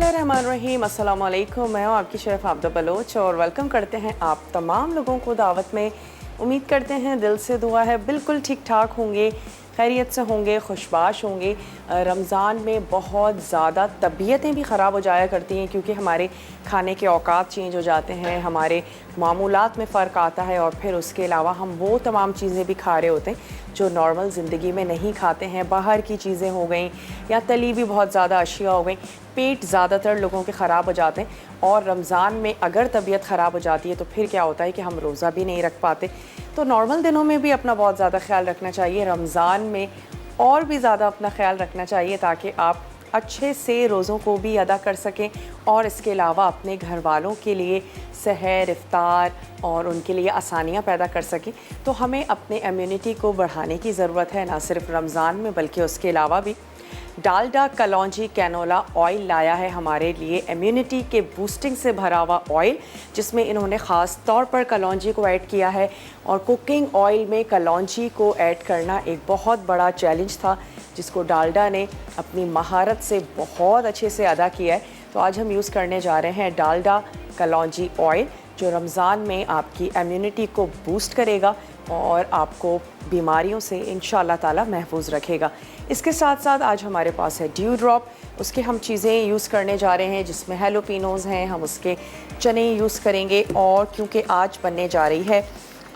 बिस्मिल्लाहिर्रहमानिर्रहीम, अस्सलाम वालेकुम। मैं हूँ आपकी शेफ़ आबिदा बलोच और वेलकम करते हैं आप तमाम लोगों को दावत में। उम्मीद करते हैं, दिल से दुआ है बिल्कुल ठीक ठाक होंगे, खैरियत से होंगे, खुशबाश होंगे। रमज़ान में बहुत ज़्यादा तबीयतें भी ख़राब हो जाया करती हैं क्योंकि हमारे खाने के औकात चेंज हो जाते हैं, हमारे मामूलात में फ़र्क आता है और फिर उसके अलावा हम वो तमाम चीज़ें भी खा रहे होते हैं जो नॉर्मल ज़िंदगी में नहीं खाते हैं। बाहर की चीज़ें हो गई या तली भी बहुत ज़्यादा अशिया हो गई। पेट ज़्यादातर लोगों के ख़राब हो जाते हैं और रमज़ान में अगर तबीयत ख़राब हो जाती है तो फिर क्या होता है कि हम रोज़ा भी नहीं रख पाते। तो नॉर्मल दिनों में भी अपना बहुत ज़्यादा ख्याल रखना चाहिए, रमज़ान में और भी ज़्यादा अपना ख्याल रखना चाहिए ताकि आप अच्छे से रोज़ों को भी अदा कर सकें और इसके अलावा अपने घर वालों के लिए सहर, इफ्तार और उनके लिए आसानियाँ पैदा कर सकें। तो हमें अपने इम्यूनिटी को बढ़ाने की ज़रूरत है, ना सिर्फ रमज़ान में बल्कि उसके अलावा भी। डालडा कलौंजी कैनोला ऑयल लाया है हमारे लिए, इम्यूनिटी के बूस्टिंग से भरा हुआ ऑयल, जिसमें इन्होंने ख़ास तौर पर कलौंजी को ऐड किया है। और कुकिंग ऑयल में कलौंजी को ऐड करना एक बहुत बड़ा चैलेंज था जिसको डालडा ने अपनी महारत से बहुत अच्छे से अदा किया है। तो आज हम यूज़ करने जा रहे हैं डालडा कलौंजी ऑयल, जो रमज़ान में आपकी इम्यूनिटी को बूस्ट करेगा और आपको बीमारियों से इंशाअल्लाह ताला महफूज रखेगा। इसके साथ साथ आज हमारे पास है ड्यू ड्रॉप, उसके हम चीज़ें यूज़ करने जा रहे हैं जिसमें हैलोपिनोज़ हैं, हम उसके चने यूज़ करेंगे। और क्योंकि आज बनने जा रही है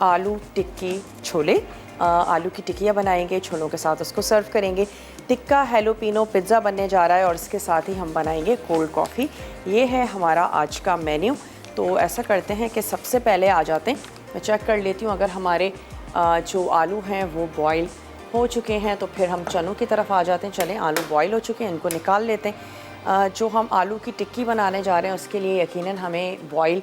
आलू टिक्की छोले, आलू की टिक्कियाँ बनाएंगे, छोलों के साथ उसको सर्व करेंगे। टिक्का हैलोपिनो पिज़्ज़ा बनने जा रहा है और इसके साथ ही हम बनाएंगे कोल्ड कॉफ़ी। ये है हमारा आज का मेन्यू। तो ऐसा करते हैं कि सबसे पहले आ जाते हैं, मैं चेक कर लेती हूँ अगर हमारे जो आलू हैं वो बॉयल हो चुके हैं तो फिर हम चनों की तरफ आ जाते हैं। चलें, आलू बॉयल हो चुके हैं, इनको निकाल लेते हैं। जो हम आलू की टिक्की बनाने जा रहे हैं उसके लिए यकीनन हमें बॉयल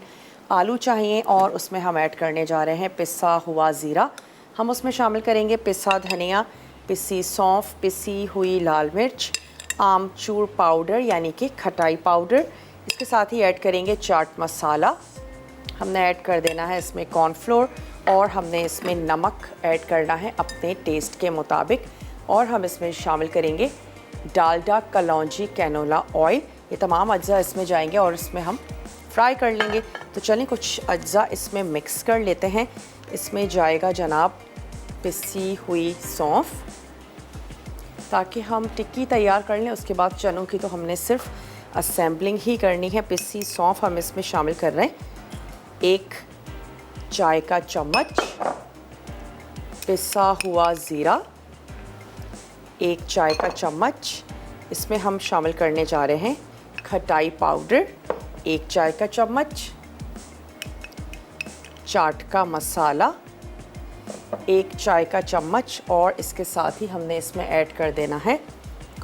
आलू चाहिए और उसमें हम ऐड करने जा रहे हैं पिसा हुआ ज़ीरा। हम उसमें शामिल करेंगे पिसा धनिया, पिसी सौंफ, पिसी हुई लाल मिर्च, आमचूर पाउडर यानी कि खटाई पाउडर। इसके साथ ही ऐड करेंगे चाट मसाला, हमने ऐड कर देना है इसमें कॉर्नफ्लोर और हमने इसमें नमक ऐड करना है अपने टेस्ट के मुताबिक। और हम इसमें शामिल करेंगे डालडा कलौंजी कैनोला ऑयल। ये तमाम अज्जा इसमें जाएंगे और इसमें हम फ्राई कर लेंगे। तो चलें, कुछ अज्जा इसमें मिक्स कर लेते हैं। इसमें जाएगा जनाब पिसी हुई सौंफ, ताकि हम टिक्की तैयार कर लें। उसके बाद चनों की तो हमने सिर्फ असेंबलिंग ही करनी है। पिसी सौंफ हम इसमें शामिल कर रहे हैं, 1 चाय का चम्मच पिसा हुआ ज़ीरा, 1 चाय का चम्मच। इसमें हम शामिल करने जा रहे हैं खटाई पाउडर, 1 चाय का चम्मच, चाट का मसाला, 1 चाय का चम्मच। और इसके साथ ही हमने इसमें ऐड कर देना है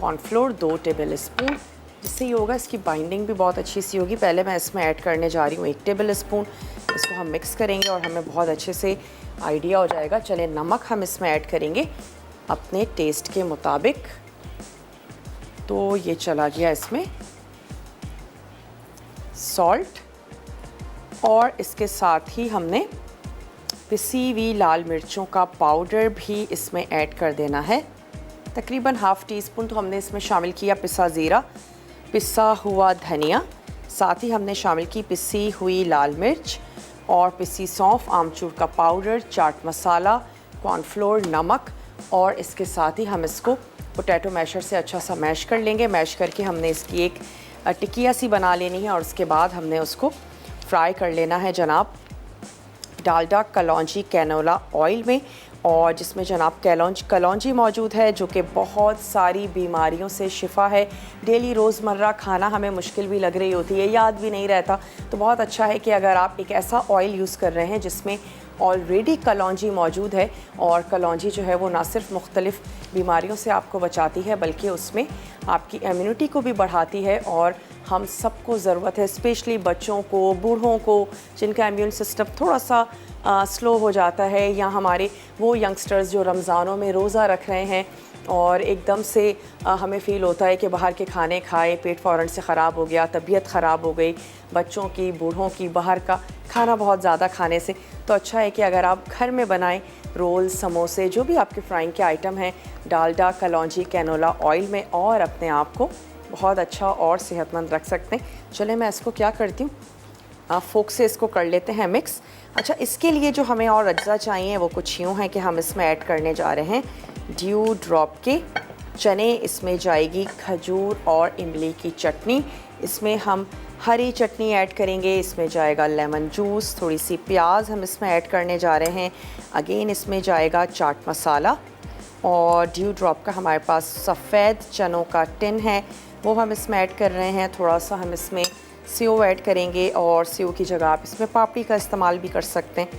कॉर्नफ्लोर 2 टेबल स्पून। जिससे ये होगा, इसकी बाइंडिंग भी बहुत अच्छी सी होगी। पहले मैं इसमें ऐड करने जा रही हूँ 1 टेबल स्पून। इसको हम मिक्स करेंगे और हमें बहुत अच्छे से आइडिया हो जाएगा। चलें, नमक हम इसमें ऐड करेंगे अपने टेस्ट के मुताबिक। तो ये चला गया इसमें सॉल्ट। और इसके साथ ही हमने पिसी हुई लाल मिर्चों का पाउडर भी इसमें ऐड कर देना है, तकरीबन ½ टीस्पून। तो हमने इसमें शामिल किया पिसा ज़ीरा, पिसा हुआ धनिया, साथ ही हमने शामिल की पिसी हुई लाल मिर्च और पिसी सौंफ, आमचूर का पाउडर, चाट मसाला, कॉर्नफ्लोर, नमक। और इसके साथ ही हम इसको पोटैटो मैशर से अच्छा सा मैश कर लेंगे। मैश करके हमने इसकी एक टिक्किया सी बना लेनी है और उसके बाद हमने उसको फ्राई कर लेना है जनाब डालडा कलौंजी कैनोला ऑयल में। और जिसमें जनाब कलौंजी मौजूद है जो कि बहुत सारी बीमारियों से शिफा है। डेली रोज़मर्रा खाना हमें मुश्किल भी लग रही होती है, याद भी नहीं रहता, तो बहुत अच्छा है कि अगर आप एक ऐसा ऑयल यूज़ कर रहे हैं जिसमें ऑलरेडी कलौंजी मौजूद है। और कलौंजी जो है वो ना सिर्फ मुख्तलिफ़ बीमारियों से आपको बचाती है बल्कि उसमें आपकी इम्यूनिटी को भी बढ़ाती है। और हम सबको ज़रूरत है, स्पेशली बच्चों को, बूढ़ों को, जिनका इम्यून सिस्टम थोड़ा सा स्लो हो जाता है, या हमारे वो यंगस्टर्स जो रमज़ानों में रोज़ा रख रहे हैं और एकदम से हमें फ़ील होता है कि बाहर के खाने खाए, पेट फ़ौरन से ख़राब हो गया, तबीयत ख़राब हो गई, बच्चों की, बूढ़ों की, बाहर का खाना बहुत ज़्यादा खाने से। तो अच्छा है कि अगर आप घर में बनाएं, रोल, समोसे, जो भी आपके फ्राइंग के आइटम हैं, डालडा कलौंजी कैनोला ऑयल में, और अपने आप को बहुत अच्छा और सेहतमंद रख सकते हैं। चले मैं इसको क्या करती हूँ, फोक से इसको कर लेते हैं मिक्स। अच्छा, इसके लिए जो हमें और अज्जा चाहिए वो कुछ यूँ हैं कि हम इसमें ऐड करने जा रहे हैं ड्यू ड्रॉप के चने, इसमें जाएगी खजूर और इमली की चटनी, इसमें हम हरी चटनी ऐड करेंगे, इसमें जाएगा लेमन जूस, थोड़ी सी प्याज हम इसमें ऐड करने जा रहे हैं, अगेन इसमें जाएगा चाट मसाला, और ड्यू ड्रॉप का हमारे पास सफ़ेद चनों का टिन है वो हम इसमें ऐड कर रहे हैं। थोड़ा सा हम इसमें सेव ऐड करेंगे, और सेव की जगह आप इसमें पापड़ी का इस्तेमाल भी कर सकते हैं।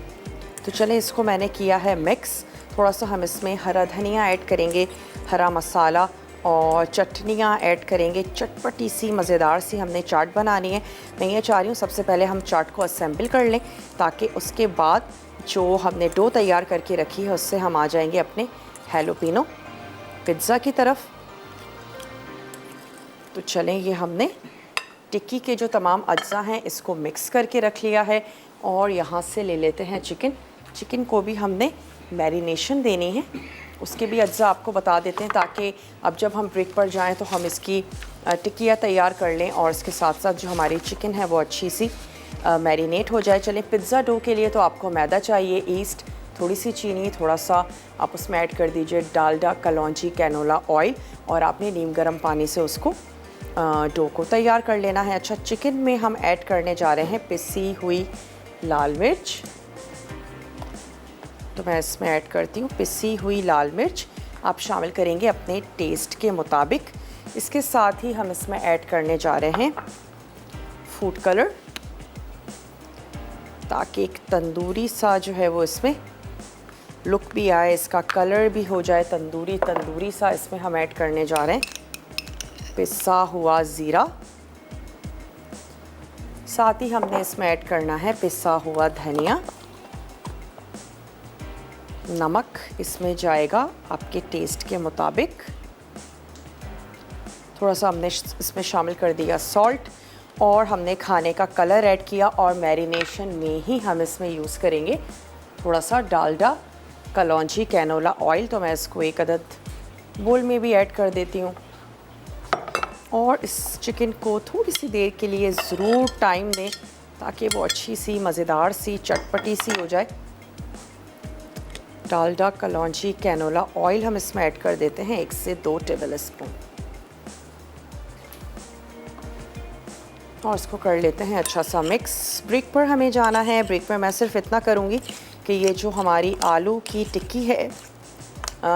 तो चलें, इसको मैंने किया है मिक्स। थोड़ा सा हम इसमें हरा धनिया ऐड करेंगे, हरा मसाला, और चटनियाँ ऐड करेंगे। चटपटी सी मज़ेदार सी हमने चाट बनानी है। मैं ये चाह रही हूँ सबसे पहले हम चाट को असेंबल कर लें, ताकि उसके बाद जो हमने डो तैयार करके रखी है उससे हम आ जाएंगे अपने हैलोपिनो पिज़्ज़ा की तरफ। तो चलें, ये हमने टिक्की के जो तमाम अज्जा हैं इसको मिक्स करके रख लिया है, और यहाँ से ले लेते हैं चिकन। चिकन को भी हमने मैरिनेशन देनी है, उसके भी अज्जा आपको बता देते हैं, ताकि अब जब हम ब्रेक पर जाएं तो हम इसकी टिक्कियाँ तैयार कर लें, और इसके साथ साथ जो हमारी चिकन है वो अच्छी सी मैरिनेट हो जाए। चलें, पिज़्ज़ा डो के लिए तो आपको मैदा चाहिए, ईस्ट, थोड़ी सी चीनी, थोड़ा सा आप उसमें ऐड कर दीजिए डालडा, कलौंजी, कैनोला ऑयल, और आपने नीम गर्म पानी से उसको डो को तैयार कर लेना है। अच्छा, चिकन में हम ऐड करने जा रहे हैं पिसी हुई लाल मिर्च। तो मैं इसमें ऐड करती हूँ पिसी हुई लाल मिर्च, आप शामिल करेंगे अपने टेस्ट के मुताबिक। इसके साथ ही हम इसमें ऐड करने जा रहे हैं फूड कलर, ताकि एक तंदूरी सा जो है वो इसमें लुक भी आए, इसका कलर भी हो जाए तंदूरी सा। इसमें हम ऐड करने जा रहे हैं पिसा हुआ ज़ीरा, साथ ही हमने इसमें ऐड करना है पिसा हुआ धनिया। नमक इसमें जाएगा आपके टेस्ट के मुताबिक, थोड़ा सा हमने इसमें शामिल कर दिया सॉल्ट, और हमने खाने का कलर ऐड किया, और मैरिनेशन में ही हम इसमें यूज़ करेंगे थोड़ा सा डालडा, कलौंजी, कैनोला ऑयल। तो मैं इसको एक अदद बोल में भी ऐड कर देती हूँ, और इस चिकन को थोड़ी सी देर के लिए ज़रूर टाइम दें, ताकि वो अच्छी सी मज़ेदार सी चटपटी सी हो जाए। डालडा, कलौंजी, कैनोला ऑयल हम इसमें ऐड कर देते हैं 1 से 2 टेबल स्पून, और इसको कर लेते हैं अच्छा सा मिक्स। ब्रेक पर हमें जाना है। ब्रेक पर मैं सिर्फ इतना करूँगी कि ये जो हमारी आलू की टिक्की है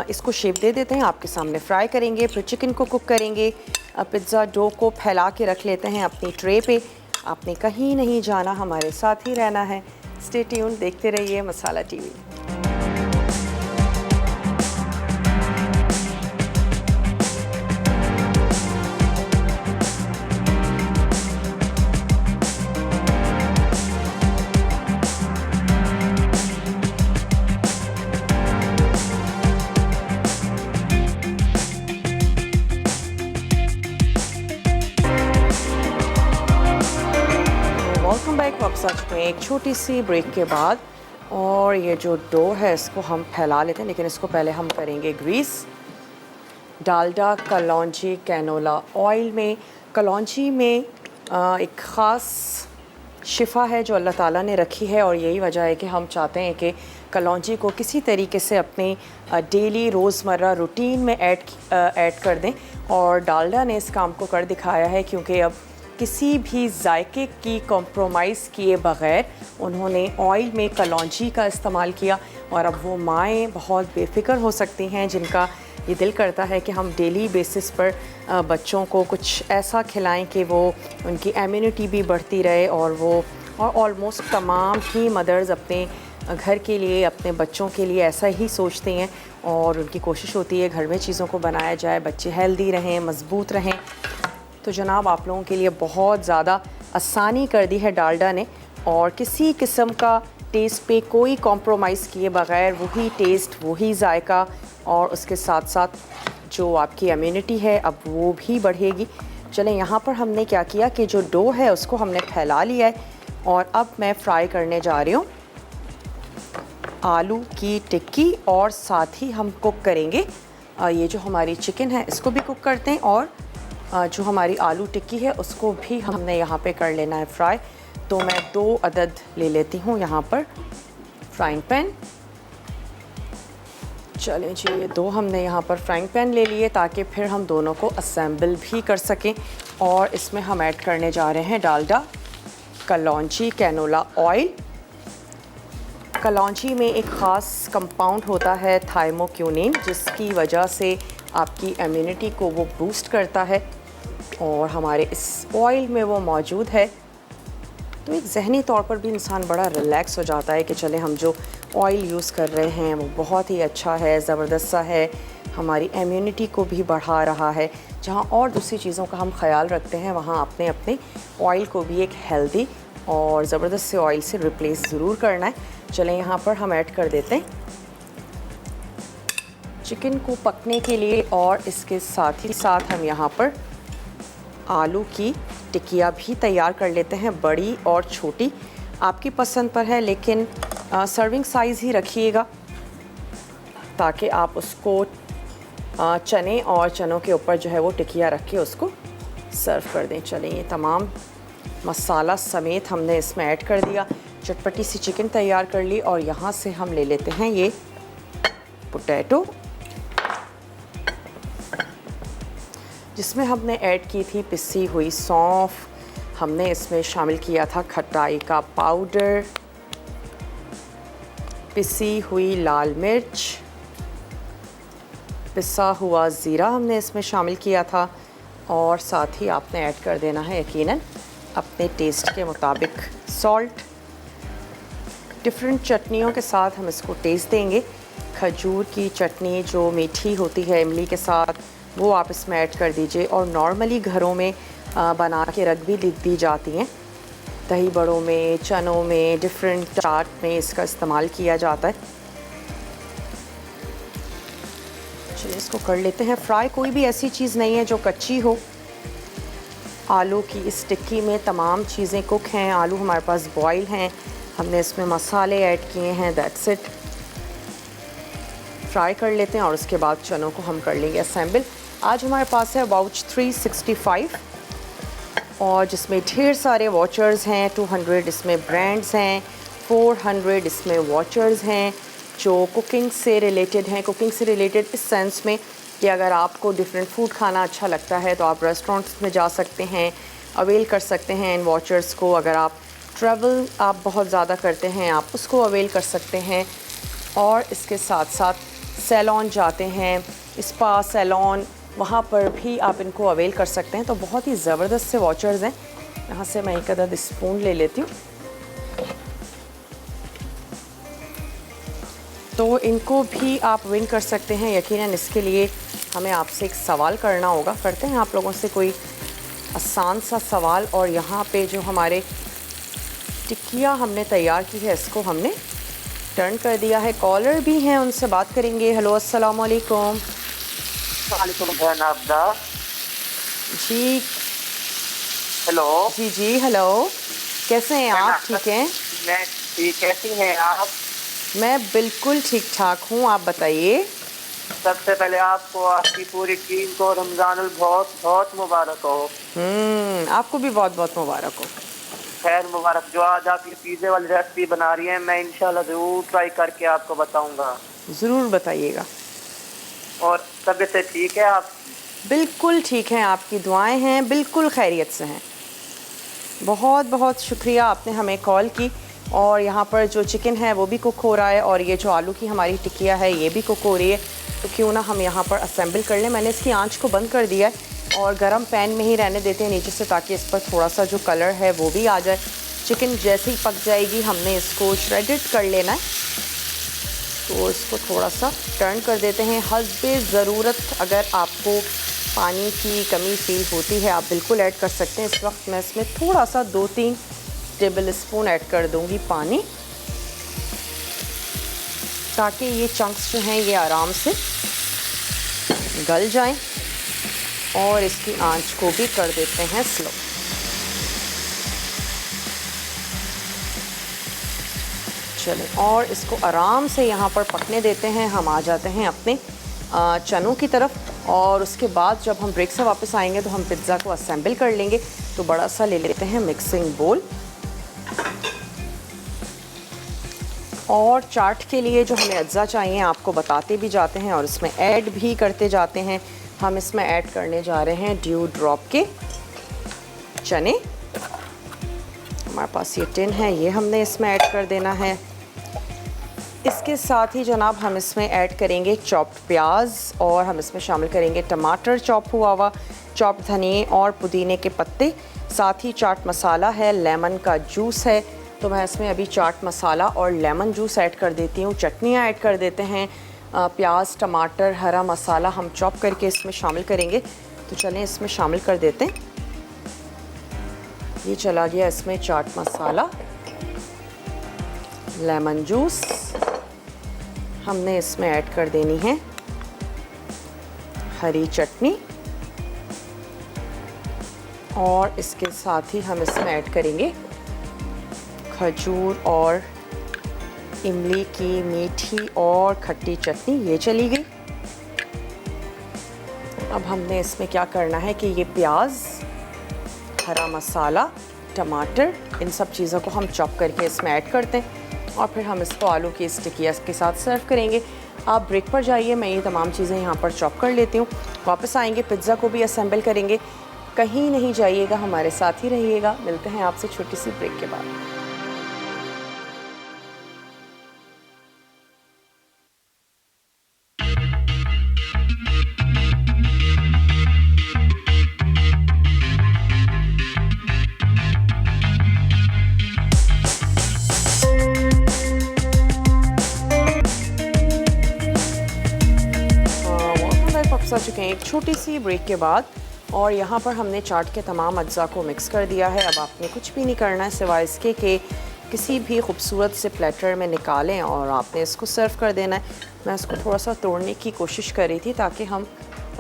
इसको शेप दे देते हैं, आपके सामने फ्राई करेंगे, फिर चिकन को कुक करेंगे। पिज़्ज़ा डो को फैला के रख लेते हैं अपनी ट्रे पे। आपने कहीं नहीं जाना, हमारे साथ ही रहना है। स्टे ट्यून्ड, देखते रहिए मसाला टीवी। वेलकम बैक, वापस आ चुके हैं एक छोटी सी ब्रेक के बाद, और ये जो डो है इसको हम फैला लेते हैं, लेकिन इसको पहले हम करेंगे ग्रीस। डालडा, कलौंजी, कैनोला ऑयल में, कलौंजी में एक ख़ास शिफा है जो अल्लाह ताला ने रखी है, और यही वजह है कि हम चाहते हैं कि कलौंजी को किसी तरीके से अपने डेली रोज़मर्रा रूटीन में ऐड कर दें, और डालडा ने इस काम को कर दिखाया है, क्योंकि अब किसी भी जायके की कॉम्प्रोमाइज़ किए बग़ैर उन्होंने ऑयल में कलौंजी का इस्तेमाल किया, और अब वो माएँ बहुत बेफ़िक्र हो सकती हैं जिनका ये दिल करता है कि हम डेली बेसिस पर बच्चों को कुछ ऐसा खिलाएं कि वो उनकी इम्यूनिटी भी बढ़ती रहे, और ऑलमोस्ट तमाम ही मदर्स अपने घर के लिए, अपने बच्चों के लिए ऐसा ही सोचती हैं, और उनकी कोशिश होती है घर में चीज़ों को बनाया जाए, बच्चे हेल्दी रहें, मज़बूत रहें। तो जनाब, आप लोगों के लिए बहुत ज़्यादा आसानी कर दी है डालडा ने, और किसी किस्म का टेस्ट पे कोई कॉम्प्रोमाइज़ किए बग़ैर वही टेस्ट, वही जायका, और उसके साथ साथ जो आपकी इम्यूनिटी है अब वो भी बढ़ेगी। चलें, यहाँ पर हमने क्या किया कि जो डो है उसको हमने फैला लिया है, और अब मैं फ्राई करने जा रही हूँ आलू की टिक्की, और साथ ही हम कुक करेंगे ये जो हमारी चिकन है इसको भी कुक करते हैं, और जो हमारी आलू टिक्की है उसको भी हमने यहाँ पे कर लेना है फ्राई। तो मैं 2 अदद ले लेती हूँ यहाँ पर फ्राइंग पैन। चलें जी, ये 2 हमने यहाँ पर फ्राइंग पैन ले लिए ताकि फिर हम दोनों को असेंबल भी कर सकें। और इसमें हम ऐड करने जा रहे हैं डालडा, कलौंजी, कैनोला ऑयल। कलौंजी में एक ख़ास कंपाउंड होता है थाइमोक्यूनिन, जिसकी वजह से आपकी इम्यूनिटी को वो बूस्ट करता है और हमारे इस ऑयल में वो मौजूद है। तो एक ज़हनी तौर पर भी इंसान बड़ा रिलैक्स हो जाता है कि चले हम जो ऑयल यूज़ कर रहे हैं वो बहुत ही अच्छा है, ज़बरदस्त सा है, हमारी इम्यूनिटी को भी बढ़ा रहा है। जहाँ और दूसरी चीज़ों का हम ख्याल रखते हैं वहाँ अपने अपने ऑयल को भी एक हेल्दी और ज़बरदस्त से ऑयल से रिप्लेस ज़रूर करना है। चलें यहाँ पर हम ऐड कर देते हैं चिकन को पकने के लिए और इसके साथ ही साथ हम यहाँ पर आलू की टिकिया भी तैयार कर लेते हैं, बड़ी और छोटी आपकी पसंद पर है, लेकिन सर्विंग साइज़ ही रखिएगा ताकि आप उसको चने और चनों के ऊपर जो है वो टिकिया रख के उसको सर्व कर दें। चलें, ये तमाम मसाला समेत हमने इसमें ऐड कर दिया, चटपटी सी चिकन तैयार कर ली। और यहाँ से हम ले लेते हैं ये पोटैटो, जिसमें हमने ऐड की थी पिसी हुई सौंफ, हमने इसमें शामिल किया था खटाई का पाउडर, पिसी हुई लाल मिर्च, पिसा हुआ ज़ीरा हमने इसमें शामिल किया था। और साथ ही आपने ऐड कर देना है यकीनन अपने टेस्ट के मुताबिक सॉल्ट। डिफरेंट चटनियों के साथ हम इसको टेस्ट देंगे। खजूर की चटनी जो मीठी होती है इमली के साथ, वो आप इसमें ऐड कर दीजिए। और नॉर्मली घरों में बना के रख भी दी जाती हैं, दही बड़ों में, चनों में, डिफरेंट चाट में इसका इस्तेमाल किया जाता है। चलिए इसको कर लेते हैं फ्राई। कोई भी ऐसी चीज़ नहीं है जो कच्ची हो। आलू की इस टिक्की में तमाम चीज़ें कुक हैं, आलू हमारे पास बॉयल हैं, हमने इसमें मसाले ऐड किए हैं, दैट्स इट। फ्राई कर लेते हैं और उसके बाद चनों को हम कर लेंगे असेंबल। आज हमारे पास है वाउच 365 और जिसमें ढेर सारे वॉचर्स हैं, 200 इसमें ब्रांड्स हैं, 400 इसमें वॉचर्स हैं जो कुकिंग से रिलेटेड हैं। कुकिंग से रिलेटेड इस सेंस में कि अगर आपको डिफरेंट फूड खाना अच्छा लगता है तो आप रेस्टोरेंट्स में जा सकते हैं, अवेल कर सकते हैं इन वॉचर्स को। अगर आप ट्रैवल आप बहुत ज़्यादा करते हैं, आप उसको अवेल कर सकते हैं। और इसके साथ साथ सैलून जाते हैं, स्पा सैलून, वहाँ पर भी आप इनको अवेल कर सकते हैं। तो बहुत ही ज़बरदस्त से वॉचर्स हैं। यहाँ से मैं एक अदद स्पून ले लेती हूँ। तो इनको भी आप विन कर सकते हैं यकीनन। इसके लिए हमें आपसे एक सवाल करना होगा, करते हैं आप लोगों से कोई आसान सा सवाल। और यहाँ पे जो हमारे टिक्किया हमने तैयार की है इसको हमने टर्न कर दिया है। कॉलर भी हैं, उनसे बात करेंगे। हेलो, अस्सलाम वालेकुम। वालेकुम सलाम जी, हेलो जी, हेलो, कैसे हैं आप? ठीक हैं? मैं ठीक, कैसी हैं आप? मैं बिल्कुल ठीक ठाक हूँ, आप बताइए। सबसे पहले आपको आपकी पूरी टीम को रमज़ानुल बहुत बहुत मुबारक हो। आपको भी बहुत बहुत मुबारक हो। खैर मुबारक। जो आज आप ये पिज़्ज़े वाली रेसिपी बना रही हैं, मैं इंशाल्लाह ज़रूर ट्राई करके आपको बताऊंगा। ज़रूर बताइएगा। और तबीयत से ठीक है आप? बिल्कुल ठीक हैं, आपकी दुआएं हैं, बिल्कुल खैरियत से हैं। बहुत बहुत शुक्रिया आपने हमें कॉल की। और यहाँ पर जो चिकन है वो भी कुक हो रहा है और ये जो आलू की हमारी टिक्किया है ये भी कुक हो रही है। तो क्यों ना हम यहाँ पर असेंबल कर लें। मैंने इसकी आंच को बंद कर दिया है और गरम पैन में ही रहने देते हैं नीचे से, ताकि इस पर थोड़ा सा जो कलर है वो भी आ जाए। चिकन जैसे ही पक जाएगी हमने इसको श्रेडेड कर लेना है। तो इसको थोड़ा सा टर्न कर देते हैं हस्बे ज़रूरत। अगर आपको पानी की कमी फील होती है आप बिल्कुल ऐड कर सकते हैं। इस वक्त मैं इसमें थोड़ा सा 2-3 टेबल स्पून ऐड कर दूंगी पानी, ताकि ये चंक्स जो हैं ये आराम से गल जाएं। और इसकी आंच को भी कर देते हैं स्लो। चलें और इसको आराम से यहाँ पर पकने देते हैं। हम आ जाते हैं अपने चनों की तरफ। और उसके बाद जब हम ब्रेक से वापस आएंगे तो हम पिज़्ज़ा को असेंबल कर लेंगे। तो बड़ा सा ले लेते हैं मिक्सिंग बोल, और चाट के लिए जो हमें अज्जा चाहिए आपको बताते भी जाते हैं और इसमें ऐड भी करते जाते हैं। हम इसमें ऐड करने जा रहे हैं ड्यू ड्रॉप के चने। हमारे पास ये टिन है, ये हमने इसमें ऐड कर देना है। इसके साथ ही जनाब हम इसमें ऐड करेंगे चॉप्ड प्याज, और हम इसमें शामिल करेंगे टमाटर चॉप हुआ हुआ, चॉप्ड धनिए और पुदीने के पत्ते। साथ ही चाट मसाला है, लेमन का जूस है। तो मैं इसमें अभी चाट मसाला और लेमन जूस ऐड कर देती हूँ। चटनियाँ ऐड कर देते हैं, प्याज, टमाटर, हरा मसाला हम चॉप करके इसमें शामिल करेंगे। तो चलें इसमें शामिल कर देते हैं। ये चला गया इसमें चाट मसाला, लेमन जूस हमने इसमें ऐड कर देनी है, हरी चटनी, और इसके साथ ही हम इसमें ऐड करेंगे खजूर और इमली की मीठी और खट्टी चटनी। ये चली गई। अब हमने इसमें क्या करना है कि ये प्याज, हरा मसाला, टमाटर, इन सब चीज़ों को हम चॉप करके इसमें ऐड करते हैं और फिर हम इसको आलू की स्टिकिया के साथ सर्व करेंगे। आप ब्रेक पर जाइए, मैं ये तमाम चीज़ें यहाँ पर चॉप कर लेती हूँ। वापस आएंगे, पिज़्ज़ा को भी असेंबल करेंगे। कहीं नहीं जाइएगा, हमारे साथ ही रहिएगा। मिलते हैं आपसे छोटी सी ब्रेक के बाद। आ चुके हैं एक छोटी सी ब्रेक के बाद, और यहाँ पर हमने चाट के तमाम अज्जा को मिक्स कर दिया है। अब आपने कुछ भी नहीं करना है सिवाय इसके कि किसी भी खूबसूरत से प्लेटर में निकालें और आपने इसको सर्व कर देना है। मैं इसको थोड़ा सा तोड़ने की कोशिश कर रही थी ताकि हम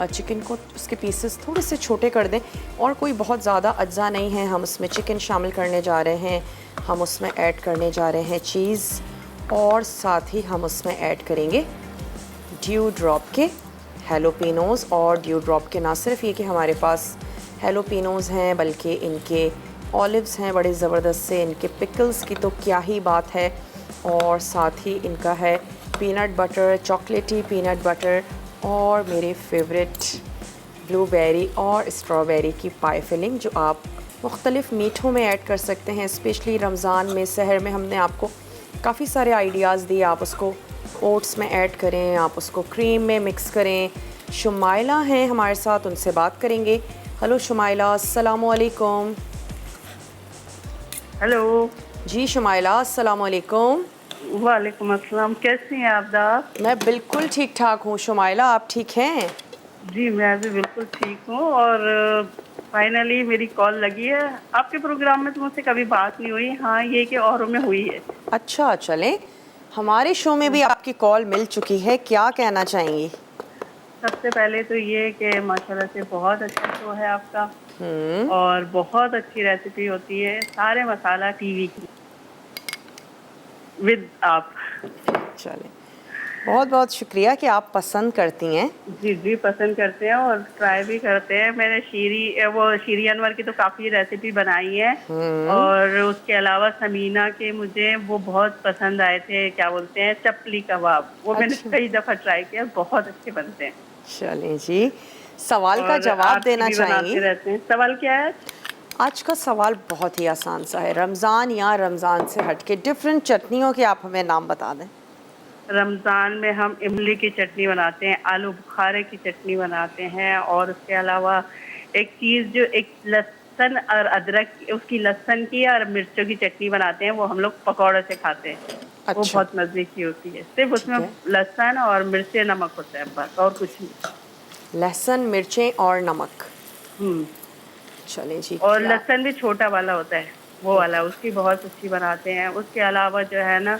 चिकन को उसके पीसेस थोड़े से छोटे कर दें, और कोई बहुत ज़्यादा अज्जा नहीं है। हम उसमें चिकन शामिल करने जा रहे हैं, हम उसमें ऐड करने जा रहे हैं चीज़, और साथ ही हम उसमें ऐड करेंगे ड्यू ड्रॉप के हेलोपिनोज़। और ड्यू ड्रॉप के ना सिर्फ ये कि हमारे पास हेलोपिनोज़ हैं, बल्कि इनके ऑलिव्स हैं बड़े ज़बरदस्त से, इनके पिकल्स की तो क्या ही बात है, और साथ ही इनका है पीनट बटर, चॉकलेटी पीनट बटर, और मेरे फेवरेट ब्लूबेरी और स्ट्रॉबेरी की पाई फिलिंग, जो आप मुख्तलिफ़ मीठों में ऐड कर सकते हैं। स्पेशली रमज़ान में, सहर में हमने आपको काफ़ी सारे आइडियाज़ दिए। आप उसको ओट्स में ऐड करें, आप उसको क्रीम में मिक्स करें। शुमाइला हैं हमारे साथ, उनसे बात करेंगे। हेलो शुमाइला, अस्सलामु अलैकुम। हेलो जी शुमाइला, अस्सलामु अलैकुम। वालेकुम अस्सलाम। कैसी हैं आप दाद? मैं बिल्कुल ठीक ठाक हूँ। शुमाइला, आप ठीक हैं? जी मैं भी बिल्कुल ठीक हूँ, और फाइनली मेरी कॉल लगी है। आपके प्रोग्राम में तो मुझसे कभी बात नहीं हुई, हाँ ये कि औरों में हुई है। अच्छा, चलें हमारे शो में भी आपकी कॉल मिल चुकी है। क्या कहना चाहेंगी? सबसे पहले तो ये कि माशाल्लाह से बहुत अच्छा शो है आपका, और बहुत अच्छी रेसिपी होती है। सारे मसाला टीवी की विद आप। चलें, बहुत बहुत शुक्रिया कि आप पसंद करती हैं। जी जी पसंद करते हैं और ट्राई भी करते हैं। मैंने शीरी अनवर की तो काफ़ी रेसिपी बनाई है, और उसके अलावा समीना के मुझे वो बहुत पसंद आए थे, क्या बोलते हैं, चपली कबाब, वो मैंने कई दफ़ा ट्राई किया, बहुत अच्छे बनते हैं। चलें जी, सवाल का जवाब देना चाहेंगी? रहते हैं। सवाल क्या है? आज का सवाल बहुत ही आसान सा है। रमज़ान या रमज़ान से हटके डिफरेंट चटनियों के आप हमें नाम बता दें। रमज़ान में हम इमली की चटनी बनाते हैं, आलू बुखारे की चटनी बनाते हैं, और उसके अलावा एक चीज़ जो एक लहसुन और अदरक, उसकी लहसुन की और मिर्चों की चटनी बनाते हैं, वो हम लोग पकौड़े से खाते हैं। अच्छा। वो बहुत मज़े की होती है। सिर्फ उसमें लहसुन और मिर्चें नमक होता है, बस और कुछ नहीं। लहसुन, मिर्चें और नमक। चलें जी। और लहसुन भी छोटा वाला होता है, वो वाला, उसकी बहुत अच्छी बनाते हैं। उसके अलावा जो है ना,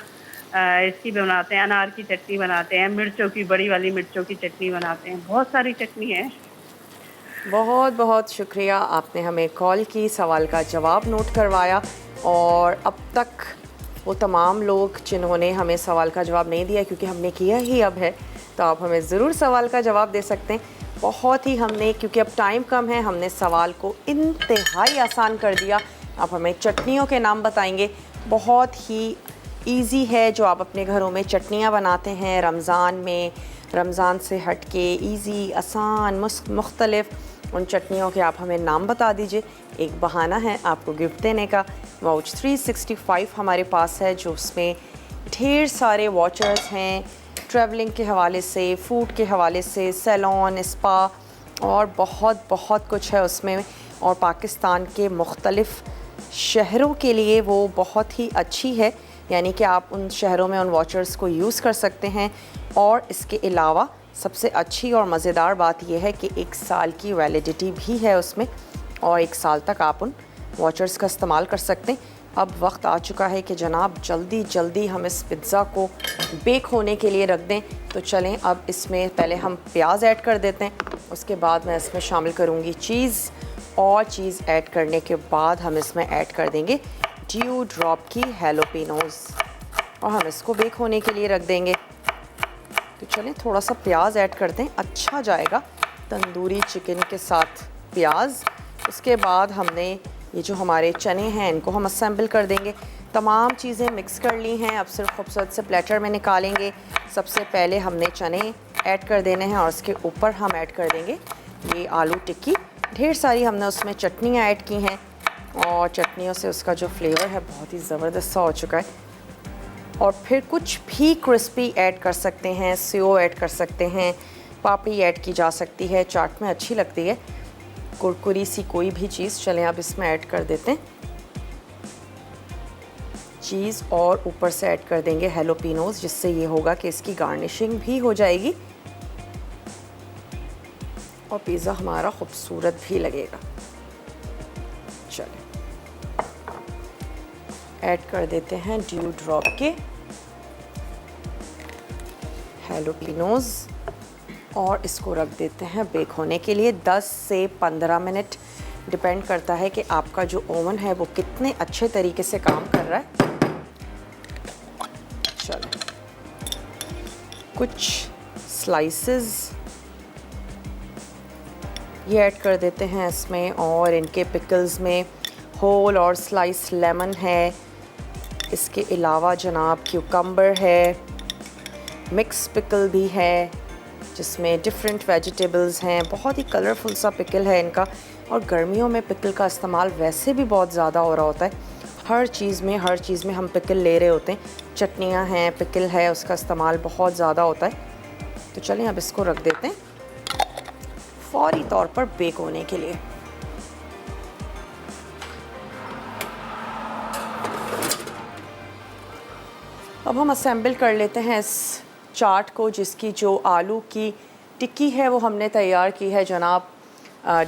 इसकी बनाते हैं, अनार की चटनी बनाते हैं, मिर्चों की, बड़ी वाली मिर्चों की चटनी बनाते हैं। बहुत सारी चटनी है। बहुत बहुत शुक्रिया, आपने हमें कॉल की, सवाल का जवाब नोट करवाया। और अब तक वो तमाम लोग जिन्होंने हमें सवाल का जवाब नहीं दिया, क्योंकि हमने किया ही अब है, तो आप हमें ज़रूर सवाल का जवाब दे सकते हैं। बहुत ही हमने, क्योंकि अब टाइम कम है, हमने सवाल को इंतहाई आसान कर दिया। आप हमें चटनियों के नाम बताएंगे। बहुत ही इजी है, जो आप अपने घरों में चटनियाँ बनाते हैं रमज़ान में, रमज़ान से हट के इजी, आसान, मुख्तलिफ उन चटनियों के आप हमें नाम बता दीजिए। एक बहाना है आपको गिफ्ट देने का। वाउच 365 हमारे पास है, जो उसमें ढेर सारे वाचर्स हैं, ट्रैवलिंग के हवाले से, फूड के हवाले से, सैलून, स्पा और बहुत बहुत कुछ है उसमें। और पाकिस्तान के मुख्तलिफ़ शहरों के लिए वो बहुत ही अच्छी है, यानी कि आप उन शहरों में उन वॉचर्स को यूज़ कर सकते हैं। और इसके अलावा सबसे अच्छी और मज़ेदार बात यह है कि 1 साल की वैलिडिटी भी है उसमें, और 1 साल तक आप उन वॉचर्स का इस्तेमाल कर सकते हैं। अब वक्त आ चुका है कि जनाब जल्दी जल्दी हम इस पिज़्ज़ा को बेक होने के लिए रख दें। तो चलें, अब इसमें पहले हम प्याज ऐड कर देते हैं, उसके बाद मैं इसमें शामिल करूँगी चीज़, और चीज़ ऐड करने के बाद हम इसमें ऐड कर देंगे ड्यू ड्रॉप की हैलोपिनोज़, और हम इसको बेक होने के लिए रख देंगे। तो चलें, थोड़ा सा प्याज ऐड करते हैं, अच्छा जाएगा तंदूरी चिकन के साथ प्याज। उसके बाद हमने ये जो हमारे चने हैं इनको हम असेंबल कर देंगे। तमाम चीज़ें मिक्स कर ली हैं, अब सिर्फ खूबसूरत से प्लेटर में निकालेंगे। सबसे पहले हमने चने ऐड कर देने हैं, और उसके ऊपर हम ऐड कर देंगे ये आलू टिक्की। ढेर सारी हमने उसमें चटनियाँ ऐड की हैं, और चटनियों से उसका जो फ्लेवर है बहुत ही ज़बरदस्त सा हो चुका है। और फिर कुछ भी क्रिस्पी ऐड कर सकते हैं, सेव ऐड कर सकते हैं, पापड़ी ऐड की जा सकती है, चाट में अच्छी लगती है कुरकुरी सी कोई भी चीज़। चलें, अब इसमें ऐड कर देते हैं चीज़, और ऊपर से ऐड कर देंगे हैलोपिनोज़, जिससे ये होगा कि इसकी गार्निशिंग भी हो जाएगी और पिज़्ज़ा हमारा खूबसूरत भी लगेगा। चलें, ऐड कर देते हैं ड्यू ड्रॉप के हैलोपिनोज़, और इसको रख देते हैं बेक होने के लिए 10 से 15 मिनट। डिपेंड करता है कि आपका जो ओवन है वो कितने अच्छे तरीके से काम कर रहा है। चलो, कुछ स्लाइसेस ये ऐड कर देते हैं इसमें, और इनके पिकल्स में होल और स्लाइस लेमन है। इसके अलावा जनाब क्यूकम्बर है, मिक्स पिकल भी है, जिसमें डिफरेंट वेजिटेबल्स हैं। बहुत ही कलरफुल सा पिकल है इनका, और गर्मियों में पिकल का इस्तेमाल वैसे भी बहुत ज़्यादा हो रहा होता है। हर चीज़ में हम पिकल ले रहे होते हैं। चटनियाँ हैं, पिकल है, उसका इस्तेमाल बहुत ज़्यादा होता है। तो चलें, अब इसको रख देते हैं फौरी तौर पर बेक होने के लिए। अब हम असेंबल कर लेते हैं इस चाट को, जिसकी जो आलू की टिक्की है वो हमने तैयार की है जनाब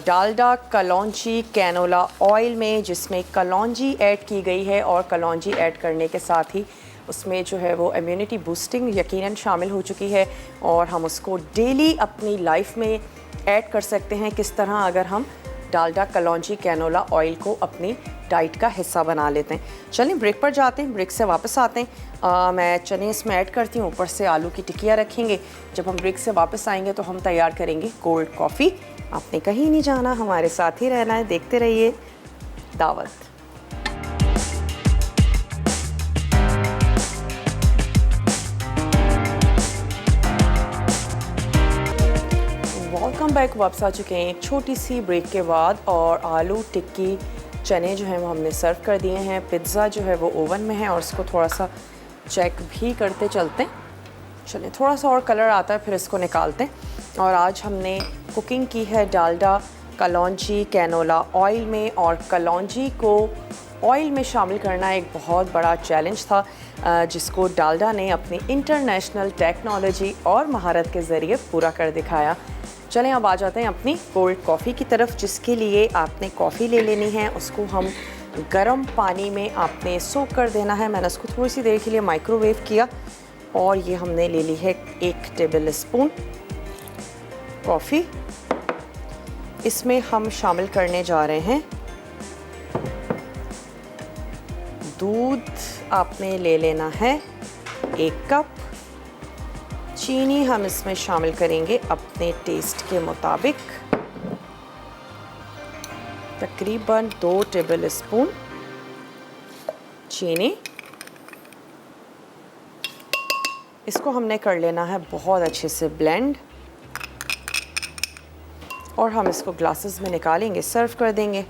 डालडा कलौंजी कैनोला ऑयल में, जिसमें कलौंजी ऐड की गई है, और कलौंजी ऐड करने के साथ ही उसमें जो है वो इम्यूनिटी बूस्टिंग यकीनन शामिल हो चुकी है, और हम उसको डेली अपनी लाइफ में ऐड कर सकते हैं। किस तरह, अगर हम डालडा कलौंजी कैनोला ऑयल को अपनी डाइट का हिस्सा बना लेते हैं। चलिए ब्रेक पर जाते हैं, ब्रेक से वापस आते हैं। मैं चने इसमें ऐड करती हूँ, ऊपर से आलू की टिक्कियाँ रखेंगे। जब हम ब्रेक से वापस आएंगे तो हम तैयार करेंगे कोल्ड कॉफ़ी। आपने कहीं नहीं जाना, हमारे साथ ही रहना है, देखते रहिए दावत। वेलकम बैक, वापस आ चुके हैं एक छोटी सी ब्रेक के बाद, और आलू टिक्की चने जो हैं वो हमने सर्व कर दिए हैं। पिज़्ज़ा जो है वो ओवन में है, और इसको थोड़ा सा चेक भी करते चलते हैं। चलिए, थोड़ा सा और कलर आता है फिर इसको निकालते हैं। और आज हमने कुकिंग की है डालडा कलौंजी कैनोला ऑयल में, और कलौंजी को ऑयल में शामिल करना एक बहुत बड़ा चैलेंज था, जिसको डालडा ने अपनी इंटरनेशनल टेक्नोलॉजी और महारत के ज़रिए पूरा कर दिखाया। चलें, अब आ जाते हैं अपनी कोल्ड कॉफ़ी की तरफ, जिसके लिए आपने कॉफ़ी ले लेनी है। उसको हम गर्म पानी में आपने सोक कर देना है। मैंने उसको थोड़ी सी देर के लिए माइक्रोवेव किया, और ये हमने ले ली है 1 टेबल स्पून कॉफ़ी। इसमें हम शामिल करने जा रहे हैं दूध। आपने ले लेना है 1 कप, चीनी हम इसमें शामिल करेंगे अपने टेस्ट के मुताबिक, तकरीबन 2 टेबल स्पून चीनी। इसको हमने कर लेना है बहुत अच्छे से ब्लेंड और हम इसको ग्लासेस में निकालेंगे, सर्व कर देंगे।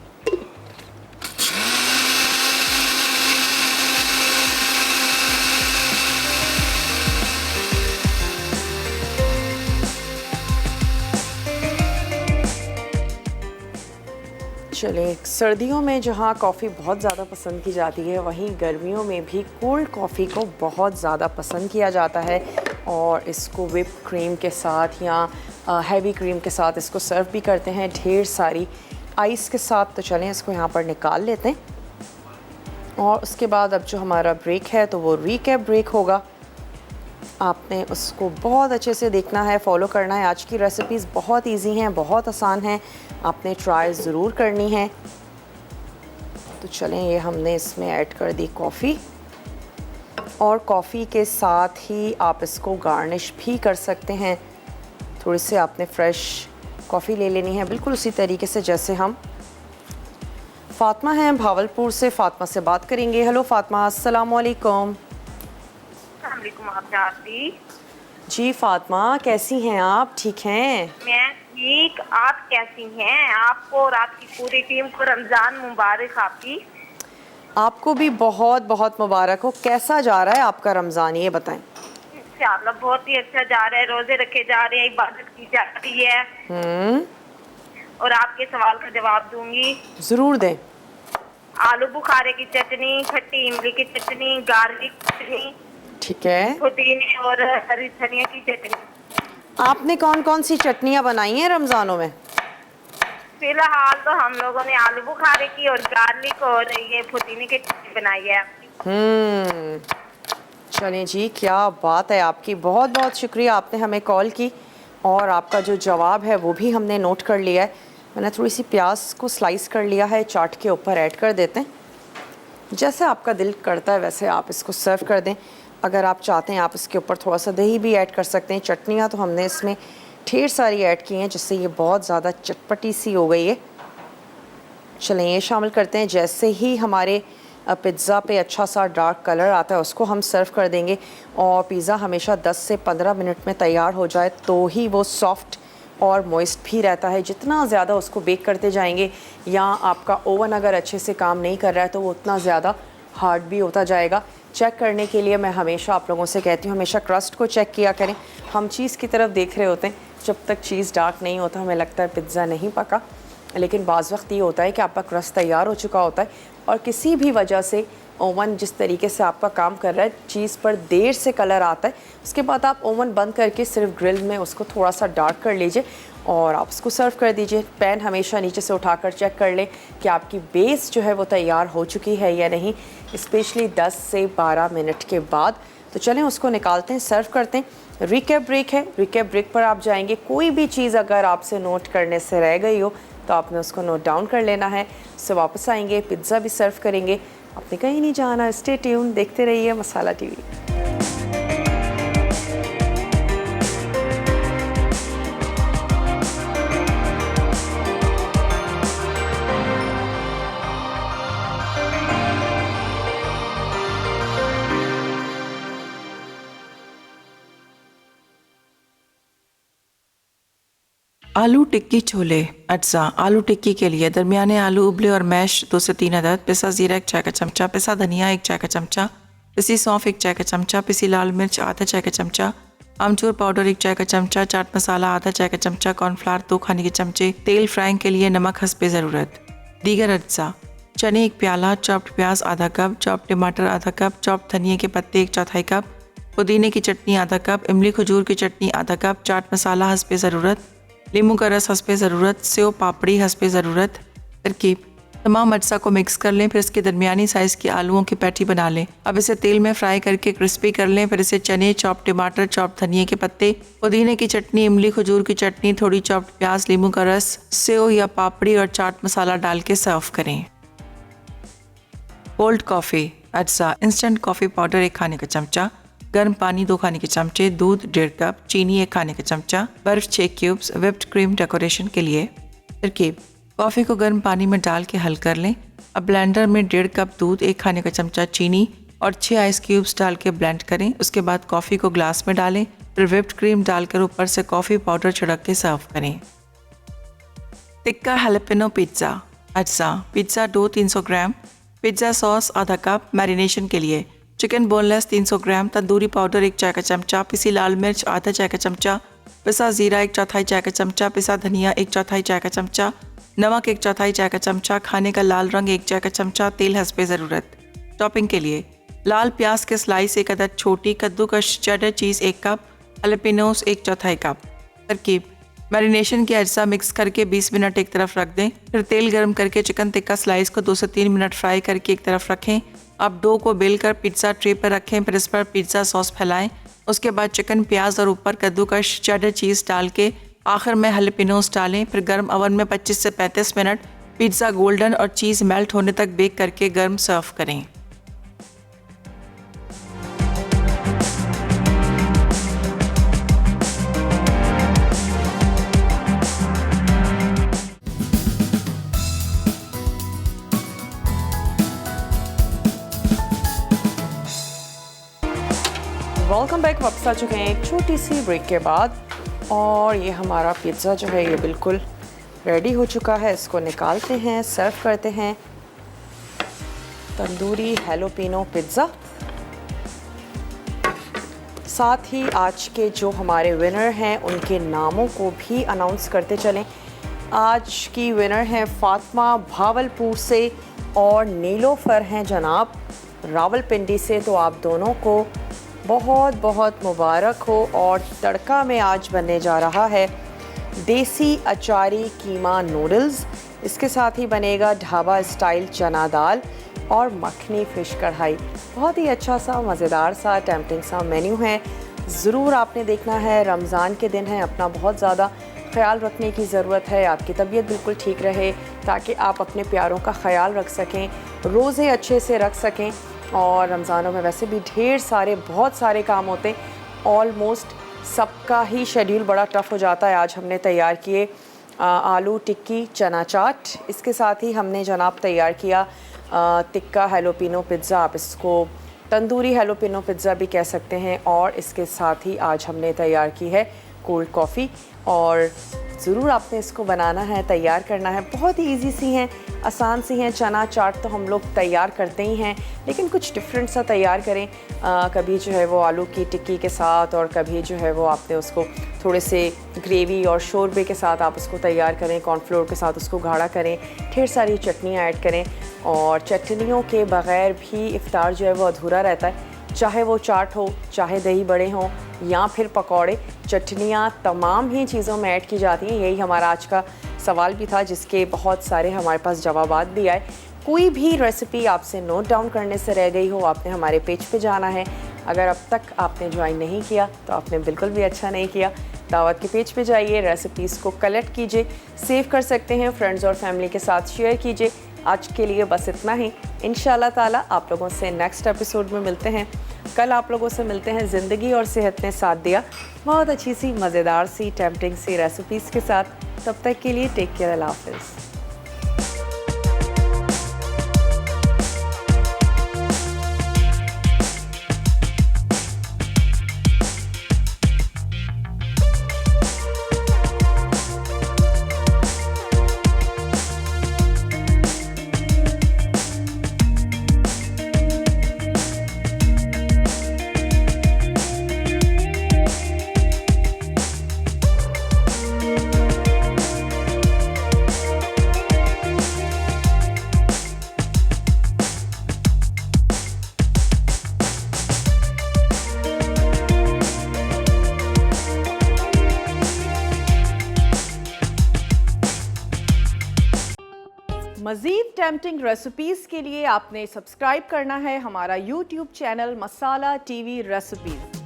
चलिए, सर्दियों में जहाँ कॉफ़ी बहुत ज़्यादा पसंद की जाती है, वहीं गर्मियों में भी कोल्ड कॉफ़ी को बहुत ज़्यादा पसंद किया जाता है और इसको व्हिप क्रीम के साथ या हैवी क्रीम के साथ इसको सर्व भी करते हैं, ढेर सारी आइस के साथ। तो चलें इसको यहाँ पर निकाल लेते हैं और उसके बाद अब जो हमारा ब्रेक है तो वो रीकैप ब्रेक होगा। आपने उसको बहुत अच्छे से देखना है, फॉलो करना है। आज की रेसिपीज़ बहुत इजी हैं, बहुत आसान हैं, आपने ट्राई ज़रूर करनी है। तो चलें, ये हमने इसमें ऐड कर दी कॉफ़ी और कॉफ़ी के साथ ही आप इसको गार्निश भी कर सकते हैं। थोड़ी सी आपने फ्रेश कॉफ़ी ले लेनी है, बिल्कुल उसी तरीके से जैसे हम। फ़ातिमा हैं भावलपुर से, फ़ातिमा से बात करेंगे। हेलो फ़ातिमा, अस्सलाम वालेकुम। जी फ़ातिमा, कैसी हैं आप? ठीक हैं? मैं ठीक, आप कैसी हैं? आपको और आपकी पूरी टीम को रमज़ान मुबारक। आपको भी बहुत बहुत मुबारक हो। कैसा जा रहा है आपका रमज़ान, ये बताएं। इंशाअल्लाह बहुत ही अच्छा जा रहा है, रोजे रखे जा रहे हैं, इबादत की जा रही है। और आपके सवाल का जवाब दूंगी। ज़रूर दें। आलू बुखारे की चटनी, खट्टी इमली की चटनी, गार्लिक चटनी, ठीक है। पुदीने और हरी धनिया की चटनी। आपने कौन कौन सी चटनियाँ बनाई हैं रमज़ानों में? फिलहाल तो हम लोगों ने आलू बुखारे की और गार्लिक और ये पुदीने की चटनी बनाई है। चलें जी, क्या बात है आपकी। बहुत बहुत शुक्रिया, आपने हमें कॉल की और आपका जो जवाब है वो भी हमने नोट कर लिया है। मैंने थोड़ी सी प्याज को स्लाइस कर लिया है, चाट के ऊपर ऐड कर देते हैं। जैसे आपका दिल करता है वैसे आप इसको सर्व कर दें। अगर आप चाहते हैं आप इसके ऊपर थोड़ा सा दही भी ऐड कर सकते हैं। चटनियाँ तो हमने इसमें ढेर सारी ऐड की हैं, जिससे ये बहुत ज़्यादा चटपटी सी हो गई है। चलें, ये शामिल करते हैं। जैसे ही हमारे पिज़्ज़ा पे अच्छा सा डार्क कलर आता है उसको हम सर्व कर देंगे। और पिज़्ज़ा हमेशा 10 से 15 मिनट में तैयार हो जाए तो ही वो सॉफ्ट और मॉइस्ट भी रहता है। जितना ज़्यादा उसको बेक करते जाएंगे या आपका ओवन अगर अच्छे से काम नहीं कर रहा है तो वो उतना ज़्यादा हार्ड भी होता जाएगा। चेक करने के लिए मैं हमेशा आप लोगों से कहती हूँ, हमेशा क्रस्ट को चेक किया करें। हम चीज़ की तरफ देख रहे होते हैं, जब तक चीज़ डार्क नहीं होता हमें लगता है पिज़्ज़ा नहीं पका, लेकिन बाज़ वक्त ये होता है कि आपका क्रस्ट तैयार हो चुका होता है और किसी भी वजह से ओवन जिस तरीके से आपका काम कर रहा है, चीज़ पर देर से कलर आता है। उसके बाद आप ओवन बंद करके सिर्फ ग्रिल में उसको थोड़ा सा डार्क कर लीजिए और आप उसको सर्व कर दीजिए। पैन हमेशा नीचे से उठाकर चेक कर लें कि आपकी बेस जो है वो तैयार हो चुकी है या नहीं, स्पेशली 10 से 12 मिनट के बाद। तो चलें उसको निकालते हैं, सर्व करते हैं। रिकैप ब्रेक है, रिकैप ब्रेक पर आप जाएंगे। कोई भी चीज़ अगर आपसे नोट करने से रह गई हो तो आपने उसको नोट डाउन कर लेना है। उससे वापस आएंगे, पिज़्ज़ा भी सर्व करेंगे। आपने कहीं नहीं जाना, स्टे ट्यून, देखते रहिए मसाला टीवी। आलू टिक्की छोले अज्जा। आलू टिक्की के लिए दरमियाने आलू उबले और मैश 2 से 3 अदद, पिसा ज़ीरा 1 चाय का चमचा, पिसा धनिया 1 चाय का चमचा, पिसी सौंफ 1 चाय का चमचा, पिसी लाल मिर्च आधा चाय का चमचा, आमचूर पाउडर 1 चाय का चमचा, चाट मसाला आधा चाय का चमचा, कॉर्नफ्लावर 2 खाने के चमचे, तेल फ्राइंग के लिए नमक हस्बे ज़रूरत। दीगर अज्जा: चने 1 प्याला, चॉप्ड प्याज आधा कप, चॉप्ड टमाटर आधा कप, चॉप्ड धनिया के पत्ते 1/4 कप, पुदीने की चटनी आधा कप, इमली खजूर की चटनी आधा कप, चाट मसाला हस्बे ज़रूरत, नींबू का रस हस्बे ज़रूरत, सेव पापड़ी हस्बे ज़रूरत। तरकीब: तमाम अज्जा को मिक्स कर लें, फिर इसके दरमियानी साइज़ की आलूओं की पैटी बना लें। अब इसे तेल में फ्राई करके क्रिस्पी कर लें। फिर इसे चने, चॉप्ड टमाटर, चॉप्ड धनिया के पत्ते, पुदीने की चटनी, इमली खजूर की चटनी, थोड़ी चॉप्ड प्याज, नींबू का रस, सेव या पापड़ी और चाट मसाला डाल के सर्व करें। कोल्ड कॉफ़ी अज्जा: इंस्टेंट कॉफ़ी पाउडर 1 खाने का चमचा, गर्म पानी 2 खाने के चमचे, दूध 1.5 कप, चीनी 1 खाने का चमचा, बर्फ 6 क्यूब्स, व्हिप्ड क्रीम डेकोरेशन के लिए। तरकीब: कॉफ़ी को गर्म पानी में डाल के हल कर लें। अब ब्लेंडर में 1.5 कप दूध, 1 खाने का चमचा चीनी और 6 आइस क्यूब्स डाल के ब्लेंड करें। उसके बाद कॉफ़ी को ग्लास में डालें, फिर व्हिप्ड क्रीम डालकर ऊपर से कॉफ़ी पाउडर छिड़क के सर्व करें। टिक्का हैलोपिनो पिज़्ज़ा। अज्जा: पिज़्ज़ा डो 300 ग्राम, पिज़्ज़ा सॉस आधा कप। मैरिनेशन के लिए: चिकन बोनलेस 300 ग्राम, तंदूरी पाउडर 1 चाय का चमचा, पिसी लाल मिर्च आधा चाय का चमचा, पिसा ज़ीरा 1/4 चाय का चमचा, पिसा धनिया 1/4 चाय का चमचा, नमक 1/4 चाय का चमचा, खाने का लाल रंग 1 चाय का चमचा, तेल हस्बे ज़रूरत। टॉपिंग के लिए: लाल प्याज के स्लाइस 1 अदद छोटी, कद्दूकश चेडर चीज़ 1 कप, हैलोपिनोस 1/4 कप। तरकीब: मैरिनेशन के अज्जा मिक्स करके 20 मिनट एक तरफ रख दें। फिर तेल गर्म करके चिकन टिक्का स्लाइस को 2 से 3 मिनट फ्राई करके एक तरफ रखें। अब डो को बेलकर पिज़्ज़ा ट्रे पर रखें, फिर इस पर पिज़्ज़ा सॉस फैलाएं। उसके बाद चिकन, प्याज और ऊपर कद्दूकश चेडर चीज़ डाल के आखिर में हैलोपिनोस डालें। फिर गर्म ओवन में 25 से 35 मिनट पिज़्ज़ा गोल्डन और चीज़ मेल्ट होने तक बेक करके गर्म सर्व करें। Welcome back. वापस आ चुके हैं एक छोटी सी ब्रेक के बाद और ये हमारा पिज़्ज़ा जो है ये बिल्कुल रेडी हो चुका है। इसको निकालते हैं, सर्व करते हैं। तंदूरी हैलोपिनो पिज़्ज़ा। साथ ही आज के जो हमारे विनर हैं उनके नामों को भी अनाउंस करते चलें। आज की विनर हैं फातिमा भावलपुर से और नीलोफर हैं जनाब रावलपिंडी से। तो आप दोनों को बहुत बहुत मुबारक हो। और तड़का में आज बनने जा रहा है देसी अचारी कीमा नूडल्स। इसके साथ ही बनेगा ढाबा स्टाइल चना दाल और मखनी फ़िश कढ़ाई। बहुत ही अच्छा सा मज़ेदार सा टेम्पटिंग सा मेन्यू है। ज़रूर आपने देखना है। रमज़ान के दिन है, अपना बहुत ज़्यादा ख्याल रखने की ज़रूरत है। आपकी तबीयत बिल्कुल ठीक रहे ताकि आप अपने प्यारों का ख्याल रख सकें, रोज़े अच्छे से रख सकें। और रमज़ानों में वैसे भी ढेर सारे बहुत सारे काम होते हैं। ऑलमोस्ट सबका ही शेड्यूल बड़ा टफ़ हो जाता है। आज हमने तैयार किए आलू टिक्की चना चाट। इसके साथ ही हमने जनाब तैयार किया टिक्का हैलोपिनो पिज़्ज़ा। आप इसको तंदूरी हैलोपिनो पिज़्ज़ा भी कह सकते हैं। और इसके साथ ही आज हमने तैयार की है कोल्ड कॉफ़ी। और ज़रूर आपने इसको बनाना है, तैयार करना है। बहुत ही इजी सी हैं, आसान सी हैं। चना चाट तो हम लोग तैयार करते ही हैं, लेकिन कुछ डिफरेंट सा तैयार करें। कभी जो है वो आलू की टिक्की के साथ और कभी जो है वो आपने उसको थोड़े से ग्रेवी और शोरबे के साथ आप उसको तैयार करें। कॉर्नफ्लोर के साथ उसको गाढ़ा करें, ढेर सारी चटनियाँ ऐड करें। और चटनियों के बग़ैर भी इफ़्तार जो है वो अधूरा रहता है। चाहे वो चाट हो, चाहे दही बड़े हों या फिर पकौड़े, चटनियाँ तमाम ही चीज़ों में ऐड की जाती हैं। यही हमारा आज का सवाल भी था जिसके बहुत सारे हमारे पास जवाबात भी आए। कोई भी रेसिपी आपसे नोट डाउन करने से रह गई हो, आपने हमारे पेज पे जाना है। अगर अब तक आपने ज्वाइन नहीं किया तो आपने बिल्कुल भी अच्छा नहीं किया। दावत के पेज पे जाइए, रेसिपीज़ को कलेक्ट कीजिए, सेव कर सकते हैं, फ्रेंड्स और फैमिली के साथ शेयर कीजिए। आज के लिए बस इतना ही। इंशाल्लाह ताला आप लोगों से नेक्स्ट एपिसोड में मिलते हैं। कल आप लोगों से मिलते हैं। ज़िंदगी और सेहत ने साथ दिया बहुत अच्छी सी मज़ेदार सी टेम्पटिंग सी रेसिपीज़ के साथ। तब तक के लिए टेक केयर, अल्लाह हाफ़िज़। मज़ीद टेम्पटिंग रेसिपीज़ के लिए आपने सब्सक्राइब करना है हमारा YouTube चैनल मसाला TV रेसिपीज़।